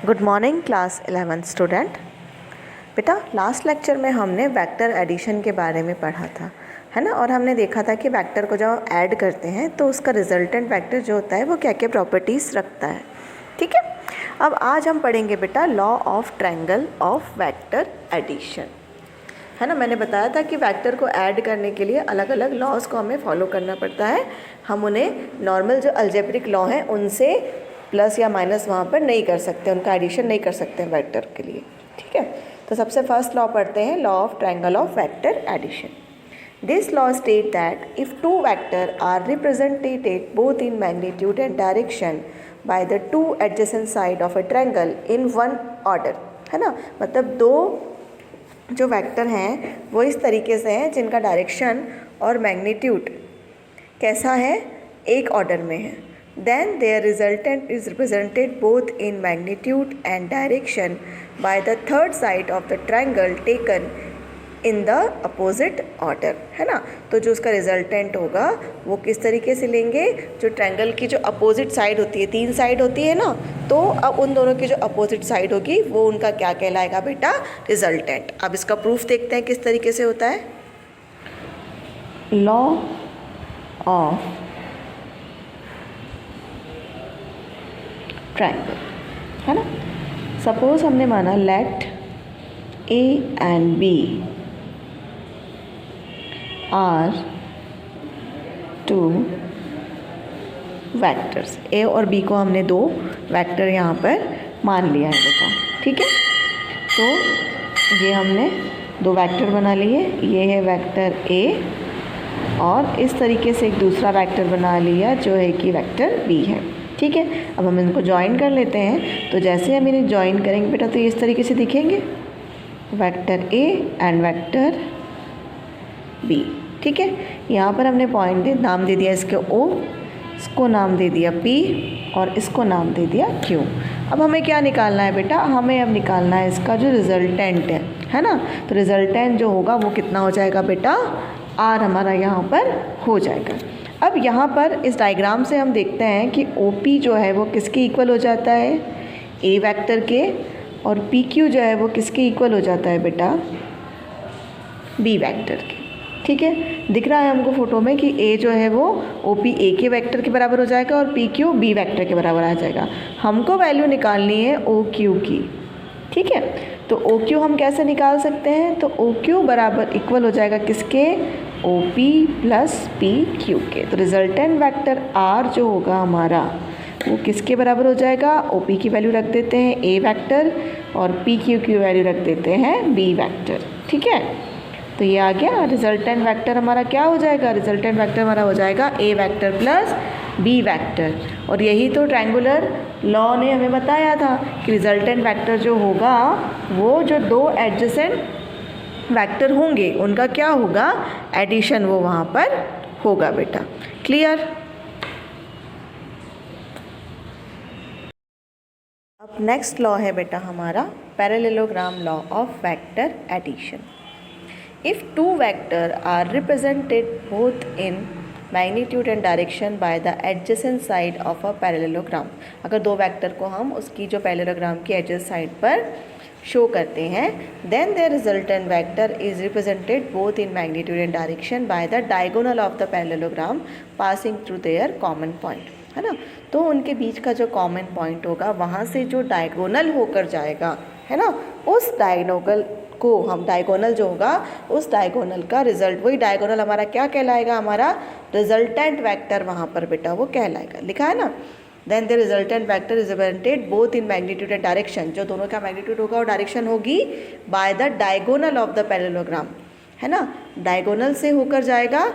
Good morning class 11 student. बेटा last lecture में हमने वेक्टर एडिशन के बारे में पढ़ा था, है ना। और हमने देखा था कि वेक्टर को जब ऐड करते हैं तो उसका रिजल्टेंट वेक्टर जो होता है वो क्या क्या प्रॉपर्टीज़ रखता है। ठीक है, अब आज हम पढ़ेंगे बेटा law of triangle of vector addition, है ना। मैंने बताया था कि वेक्टर को ऐड करने के लिए अलग अलग लॉज को हमें फॉलो करना पड़ता है। हम उन्हें नॉर्मल जो अलजेब्रिक लॉ हैं उनसे प्लस या माइनस वहाँ पर नहीं कर सकते, उनका एडिशन नहीं कर सकते हैं वेक्टर के लिए। ठीक है, तो सबसे फर्स्ट लॉ पढ़ते हैं, law of triangle of vector addition. This law state that if two vector are represented both in magnitude and direction by the two adjacent side of a triangle in one order, है ना। मतलब दो जो vector हैं वो इस तरीके से हैं जिनका डायरेक्शन और मैग्नीट्यूड कैसा है, एक ऑर्डर में है। Then their resultant is represented both in magnitude and direction by the third side of the triangle taken in the opposite order, है ना। तो जो उसका रिजल्टेंट होगा वो किस तरीके से लेंगे, जो ट्रायंगल की जो अपोजिट साइड होती है, तीन साइड होती है ना, तो अब उन दोनों की जो अपोजिट साइड होगी वो उनका क्या कहलाएगा बेटा, रिजल्टेंट। अब इसका प्रूफ देखते हैं किस तरीके से होता है। लॉ ऑफ ट्रायंगल, है ना। सपोज हमने माना let A and B are two vectors, A और बी को हमने दो वेक्टर यहाँ पर मान लिया है बेटा। ठीक है, तो ये हमने दो वेक्टर बना लिए, ये है वेक्टर ए और इस तरीके से एक दूसरा वेक्टर बना लिया जो है कि वेक्टर बी है। ठीक है, अब हम इनको ज्वाइन कर लेते हैं। तो जैसे हम इन्हें ज्वाइन करेंगे बेटा तो ये इस तरीके से दिखेंगे, vector A and vector B. ठीक है, यहाँ पर हमने पॉइंट नाम दे दिया इसके ओ, इसको नाम दे दिया पी और इसको नाम दे दिया क्यू। अब हमें क्या निकालना है बेटा, हमें अब निकालना है इसका जो रिजल्टेंट है ना। तो रिजल्टेंट जो होगा वो कितना हो जाएगा बेटा, आर हमारा यहाँ पर हो जाएगा। अब यहाँ पर इस डायग्राम से हम देखते हैं कि ओ पी जो है वो किसके इक्वल हो जाता है, ए वेक्टर के, और पी क्यू जो है वो किसके इक्वल हो जाता है बेटा, बी वेक्टर के। ठीक है, दिख रहा है हमको फोटो में कि ए जो है वो ओ पी ए के वेक्टर के बराबर हो जाएगा और पी क्यू बी वेक्टर के बराबर आ जाएगा। हमको वैल्यू निकालनी है ओ क्यू की। ठीक है, तो ओ क्यू हम कैसे निकाल सकते हैं, तो ओ क्यू बराबर इक्वल हो जाएगा किसके, O P plus P Q के। तो रिजल्टेंट वेक्टर आर जो होगा हमारा वो किसके बराबर हो जाएगा, ओ पी की वैल्यू रख देते हैं ए वेक्टर और पी क्यू की वैल्यू रख देते हैं बी वेक्टर। ठीक है, तो ये आ गया रिजल्टेंट वेक्टर हमारा क्या हो जाएगा, रिजल्टेंट वेक्टर हमारा हो जाएगा ए वेक्टर प्लस बी वेक्टर। और यही तो ट्रायंगुलर लॉ ने हमें बताया था कि रिजल्टेंट वेक्टर जो होगा वो जो दो एडजेसेंट वेक्टर होंगे उनका क्या होगा, एडिशन वो वहाँ पर होगा बेटा। क्लियर। अब नेक्स्ट लॉ है बेटा हमारा parallelogram law of vector addition. If two vector are represented both in magnitude and direction by the adjacent side of a parallelogram, अगर दो वेक्टर को हम उसकी जो पैरेललोग्राम की एडजेसेंट साइड पर शो करते हैं, then their resultant vector is represented both in magnitude and direction by the diagonal of the parallelogram passing through their common point, है ना। तो उनके बीच का जो कॉमन पॉइंट होगा वहाँ से जो डायगोनल होकर जाएगा, है ना, उस डायगोनल को हम, डायगोनल जो होगा उस डायगोनल का रिजल्ट, वही डायगोनल हमारा क्या कहलाएगा, हमारा रिजल्टेंट वेक्टर वहाँ पर बेटा वो कहलाएगा। लिखा है ना, then the resultant vector is represented both in magnitude and direction, जो दोनों का मैग्नीट्यूड होगा और डायरेक्शन होगी by the diagonal of the parallelogram, है ना। डायगोनल से होकर जाएगा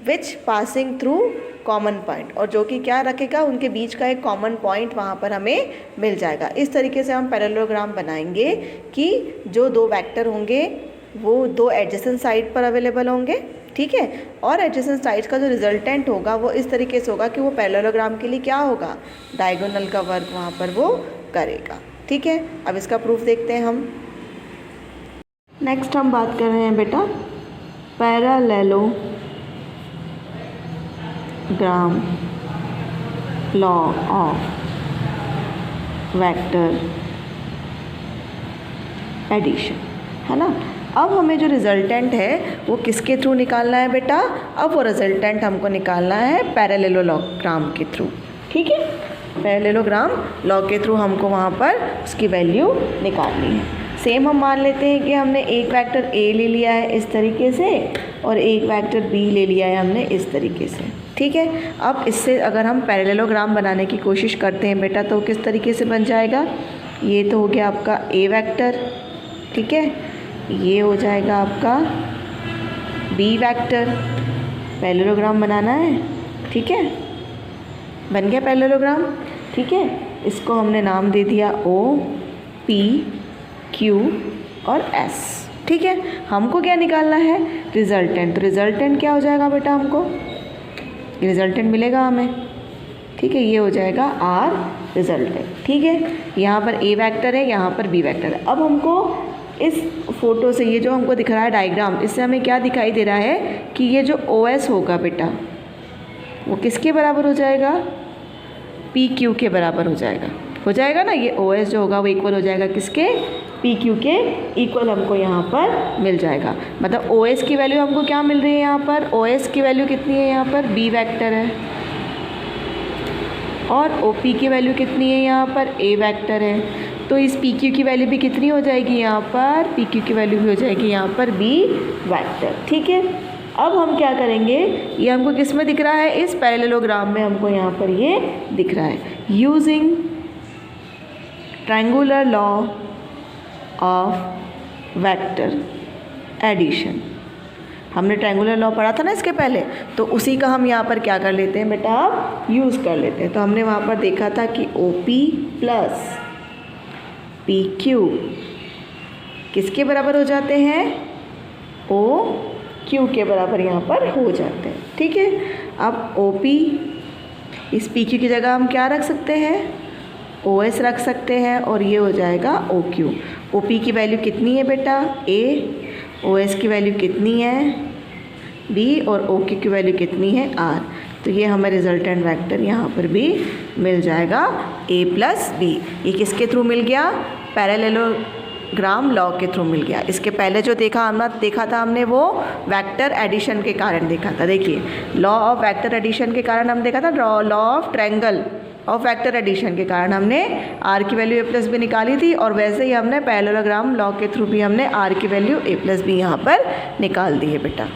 which passing through common point, और जो कि क्या रखेगा, उनके बीच का एक कॉमन पॉइंट वहाँ पर हमें मिल जाएगा। इस तरीके से हम पैरेललोग्राम बनाएंगे कि जो दो वेक्टर होंगे वो दो एडजेसेंट साइड पर अवेलेबल होंगे। ठीक है, और एडजेसेंट साइड का जो रिजल्टेंट होगा वो इस तरीके से होगा कि वो पैरेललोग्राम के लिए क्या होगा, डायगोनल का वर्क वहाँ पर वो करेगा। ठीक है, अब इसका प्रूफ देखते हैं हम। नेक्स्ट हम बात कर रहे हैं बेटा parallelogram law of vector addition, है ना। अब हमें जो रिजल्टेंट है वो किसके थ्रू निकालना है बेटा? अब वो रिजल्टेंट हमको निकालना है पैरेललोग्राम के थ्रू, ठीक है। पैरेललोग्राम लॉ के थ्रू हमको वहाँ पर उसकी वैल्यू निकालनी है। सेम हम मान लेते हैं कि हमने एक वेक्टर ए ले लिया है इस तरीके से और एक वेक्टर बी ले लिया है हमने इस तरीके से, ठीक है। अब इससे अगर हम पैरेललोग्राम बनाने की कोशिश करते हैं बेटा तो किस तरीके से बन जाएगा? ये तो हो गया आपका ए वेक्टर, ठीक है। ये हो जाएगा आपका बी वेक्टर। पैरेललोग्राम बनाना है, ठीक है। बन गया पैरेललोग्राम, ठीक है। इसको हमने नाम दे दिया ओ, पी, क्यू और एस, ठीक है। हमको क्या निकालना है? रिजल्टेंट। तो रिजल्टेंट क्या हो जाएगा बेटा? हमको रिजल्टेंट मिलेगा हमें, ठीक है। ये हो जाएगा आर रिजल्टेंट, ठीक है। यहाँ पर ए वेक्टर है, यहाँ पर बी वेक्टर है। अब हमको इस फोटो से ये जो हमको दिख रहा है डायग्राम, इससे हमें क्या दिखाई दे रहा है कि ये जो ओ एस होगा बेटा वो किसके बराबर हो जाएगा? पी क्यू के बराबर हो जाएगा ना। ये ओ एस जो होगा वो इक्वल हो जाएगा किसके? पी क्यू के इक्वल हमको यहाँ पर मिल जाएगा। मतलब ओ एस की वैल्यू हमको क्या मिल रही है यहाँ पर? ओ एस की वैल्यू कितनी है यहाँ पर? बी वेक्टर है। और ओ पी की वैल्यू कितनी है यहाँ पर? ए वेक्टर है। तो इस पी क्यू की वैल्यू भी कितनी हो जाएगी यहाँ पर? पी क्यू की वैल्यू भी हो जाएगी यहाँ पर बी वेक्टर, ठीक है। अब हम क्या करेंगे? ये हमको किस में दिख रहा है? इस पैरेललोग्राम में हमको यहाँ पर ये दिख रहा है। Using triangular law of vector addition, हमने ट्रायंगुलर लॉ पढ़ा था ना इसके पहले, तो उसी का हम यहाँ पर क्या कर लेते हैं बेटा? आप यूज़ कर लेते हैं। तो हमने वहाँ पर देखा था कि O P plus P Q किसके बराबर हो जाते हैं? ओ क्यू के बराबर यहाँ पर हो जाते हैं, ठीक है। अब ओ पी, इस पी क्यू की जगह हम क्या रख सकते हैं? ओ एस रख सकते हैं और ये हो जाएगा ओ क्यू। ओ पी की वैल्यू कितनी है बेटा? ए। ओ एस की वैल्यू कितनी है? बी। और ओ क्यू की वैल्यू कितनी है? आर। तो ये हमें रिजल्टेंट वेक्टर यहाँ पर भी मिल जाएगा ए प्लस बी। ये किसके थ्रू मिल गया? पैरेललोग्राम लॉ के थ्रू मिल गया। इसके पहले जो देखा था हमने वो वेक्टर एडिशन के कारण देखा था। देखिए लॉ ऑफ वेक्टर एडिशन के कारण हम देखा था, law of triangle of vector addition के कारण हमने आर की वैल्यू ए प्लस बी निकाली थी। और वैसे ही हमने पैरेललोग्राम लॉ के थ्रू भी हमने आर की वैल्यू ए प्लस बी यहाँ पर निकाल दी है बेटा।